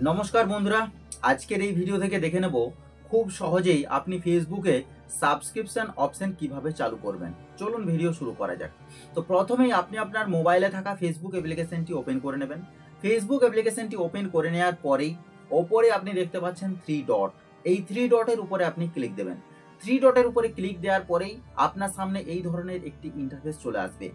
নমস্কার বন্ধুরা, আজকের এই ভিডিও থেকে দেখে নেব খুব সহজেই আপনি ফেসবুকে সাবস্ক্রিপশন অপশন কিভাবে চালু করবেন। চলুন ভিডিও শুরু করা যাক। তো প্রথমেই আপনি আপনার মোবাইলে থাকা ফেসবুক অ্যাপ্লিকেশনটি ওপেন করে নেবেন। ফেসবুক অ্যাপ্লিকেশনটি ওপেন করে নেওয়ার পরেই ওপরে আপনি দেখতে পাচ্ছেন থ্রি ডট, এই থ্রি ডটের উপরে আপনি ক্লিক দেবেন। থ্রি ডটের উপরে ক্লিক দেওয়ার পরেই আপনার সামনে এই ধরনের একটি ইন্টারফেস চলে আসবে।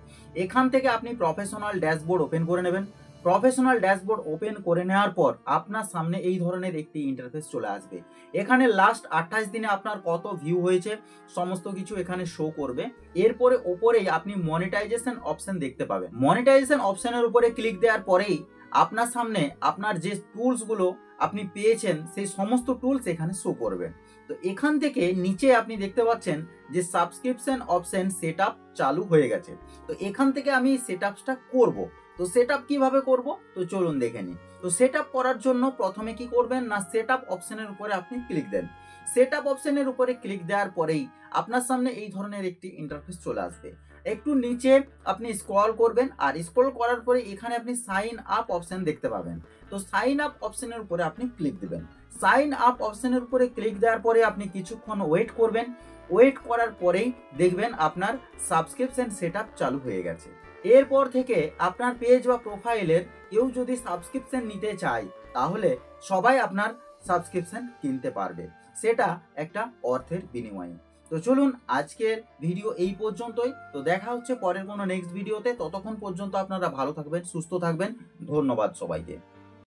এখান থেকে আপনি প্রফেশনাল ড্যাশবোর্ড ওপেন করে নেবেন। প্রফেশনাল ড্যাশবোর্ড ওপেন করে নেওয়ার পর আপনার সামনে এই ধরনের একটি ইন্টারফেস চলে আসবে। এখানে লাস্ট 28 দিনে আপনার কত ভিউ হয়েছে সমস্ত কিছু এখানে শো করবে। এরপরে ওপরেই আপনি মনিটাইজেশন অপশন দেখতে পাবেন। মনিটাইজেশন অপশনের উপরে ক্লিক দেওয়ার পরেই আপনার সামনে আপনার যে টুলসগুলো আপনি পেয়েছেন সেই সমস্ত টুলস এখানে শো করবে। তো এখান থেকে নিচে আপনি দেখতে পাচ্ছেন যে সাবস্ক্রিপশন অপশন সেটআপ চালু হয়ে গেছে। তো এখান থেকে আমি সেটআপটা করব। তো সেটআপ কিভাবে করব, তো চলুন দেখে নিই। তো সেটআপ করার জন্য প্রথমে কি করবেন না, সেটআপ অপশনের উপরে আপনি ক্লিক দেন। সেটআপ অপশনের উপরে ক্লিক দেওয়ার পরেই আপনার সামনে এই ধরনের একটি ইন্টারফেস চলে আসবে। একটু নিচে আপনি স্ক্রল করবেন আর স্ক্রল করার পরে এখানে আপনি সাইন আপ অপশন দেখতে পাবেন। তো সাইন আপ অপশনের উপরে আপনি ক্লিক দিবেন। সাইন আপ অপশনের উপরে ক্লিক দেওয়ার পরে আপনি কিছুক্ষণ ওয়েট করবেন। ওয়েট করার পরেই দেখবেন আপনার সাবস্ক্রিপশন সেটআপ চালু হয়ে গেছে। এরপর থেকে আপনার পেজ বা প্রোফাইলের কেউ যদি সাবস্ক্রিপশন নিতে চায় তাহলে সবাই আপনার সাবস্ক্রিপশন কিনতে পারবে, সেটা একটা অর্থের বিনিময়ে। তো চলুন আজকের ভিডিও এই পর্যন্তই। তো দেখা হচ্ছে পরের কোনো নেক্সট ভিডিওতে। ততক্ষণ পর্যন্ত আপনারা ভালো থাকবেন, সুস্থ থাকবেন। ধন্যবাদ সবাইকে।